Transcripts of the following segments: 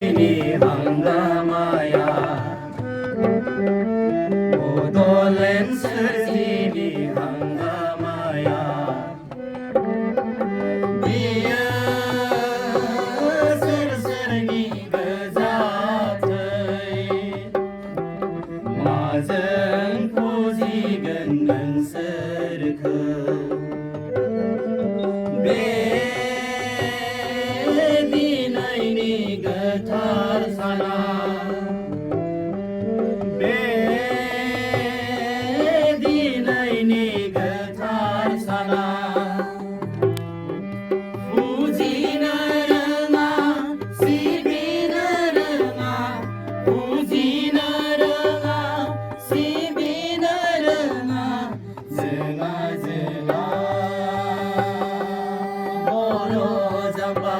हंगामाया बड'लेण्ड सोरजिनि हंगामाया बियो सोर सोरनि गोजाथै माजों फुजिगोन नोंसोरखौ बे दिनैनि गोथार साना बे दिनैनि गोथार साना फुजिनो रोङा सिबिनो रोङा फुजिनो रोङा सिबिनो रोङा जोंहा जोला बड'जाम्बा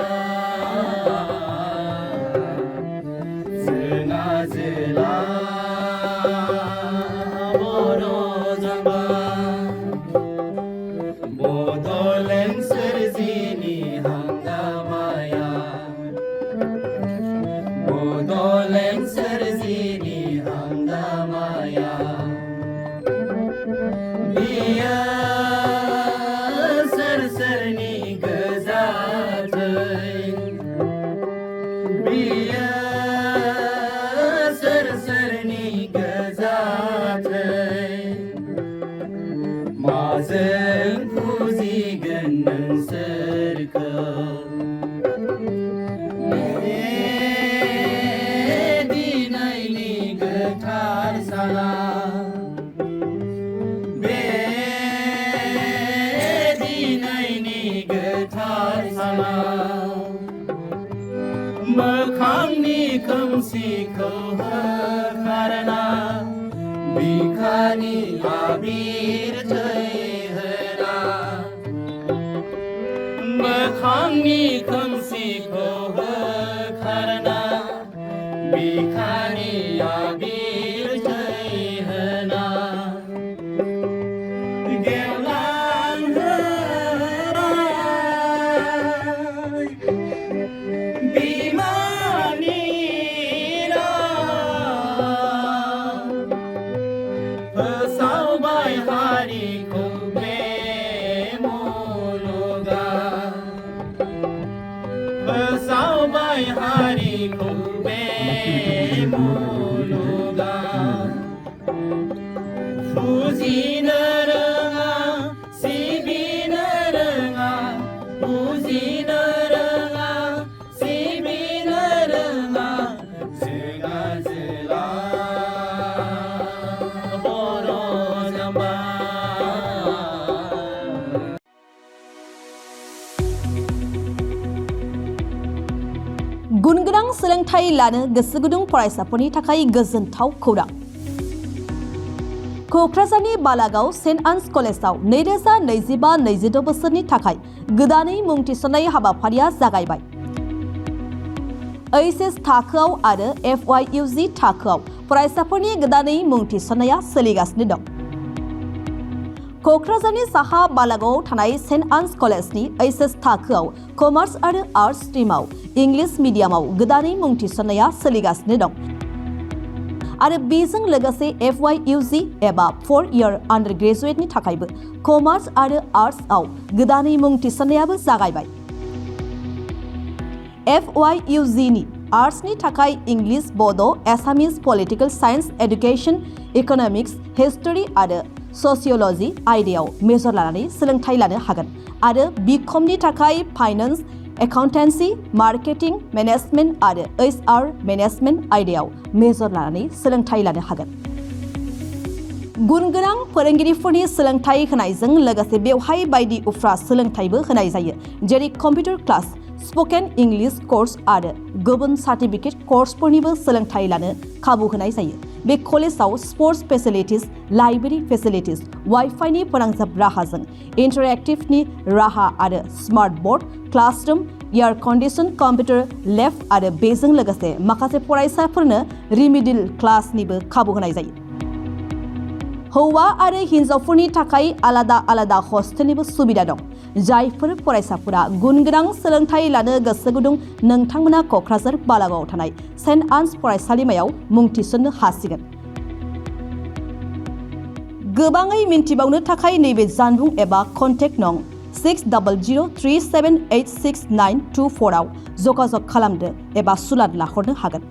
जोंहा जोला बड'जाम्बा बड'लेण्ड सोरजिनि हंगामाया बड'लेण्ड सोरजिनि हंगामाया बियो सोर सोरनि गोजाथै बियो सोर सोरनि गोजाथै माजों फुजिगोन नोंसोरखौ बे दिनैनि गोथार साना बे दिनैनि गोथार साना मोखांनि खोमसिखौ होखारना बिखानि आबिर थै होना मोखांनि खोमसिखौ होखारना बिखानि आबिर थै होना गेवलांहोनाय बिमानि राव फोसावबाय हारिखौ बे मुलुगाव फोसावबाय हारिखौ बे मुलुगाव फुजिनो रोङा सिबिनो रोङा फुजिनो रोङा सिबिनो रोङा जोंहा जोला बड'जाम्बा गुनगोनां सोलोंथाइ लानो गोसो गुदुं फरायसाफोरनि थाखाय गोजोनथाव खौरां। क'क्राझारनि बालागाव सेन्ट आन्स कलेजाव 2025-26 बोसोरनि थाखाय गोदानै मुं थिसननाय हाबाफारिया जागायबाय। एइचएस थाखोआव आरो FYUG थाखोआव फरायसाफोरनि गोदानै मुं थिसननाया सोलिगासिनो दं। क'क्राझारनि साहा बालागावआव थानाय सेन्ट आन्स कलेजनि एइचएस थाखोआव कमार्स आरो आर्ट्स स्ट्रिमाव इंलिश मिडियामाव गोदानै मुं थिसननाया सोलिगासिनो दं आरो बेजों लोगोसे FYUG एबा 4-year आन्डार ग्रेजुएटनि थाखायबो कमार्स आरो आर्ट्सआव गोदानै मुं थिसननायाबो जागायबाय। FYUG नि आर्ट्सनि थाखाय English, Bodo', Assamese, political science, education, economics, history आरो ससिय'ल'जि आयदायाव मेजर लानानै सोलोंथाइ लानो हागोन आरो बिकमनि थाखाय फाइनेन्स, एकाउन्टेन्सि, मार्केटिं, मेनेजमेन्ट आरो HR मेनेजमेन्ट आयदायाव मेजर लानानै सोलोंथाइ लानो हागोन। गुनगोनां फोरोंगिरिफोरनि सोलोंथाइ होनायजों लोगोसे बेवहाय बायदि उफ्रा सोलोंथाइबो होनाय जायो, जेरै computer class, spoken English course आरो गुबुन सार्टिफिकेट कर्सफोरनिबो सोलोंथाइ लानो खाबु होनाय जायो। बे कलेजाव स्पर्ट्स फेसिलिटिज, लाइब्रेरी फेसिलिटिज, वाइफाइनि फोनांजाब राहाजों इन्टारेक्टिभनि राहा आरो smart board, classroom, air condition computer lab आरो बेजों लोगोसे माखासे फरायसाफोरनो रिमिडियल क्लासनिबो खाबु होनाय जायो। हौवा आरो हिन्जावफोरनि थाखाय आलादा आलादा हस्टेलनिबो सुबिदा दं। जायफोर फरायसाफोरा गुनगोनां सोलोंथाइ लानो गोसो गुदुं नोंथांमोना क'क्राझार बालागावआव थानाय सेन्ट आन्स फरायसालिमायाव मुं थिसननो हासिगोन। गोबाङै मिन्थिबावनो थाखाय नैबे जानबुं एबा कन्टेक्ट नं 6003786924 आव जगाजग खालामदो एबा सुलाद लाहरनो हागोन।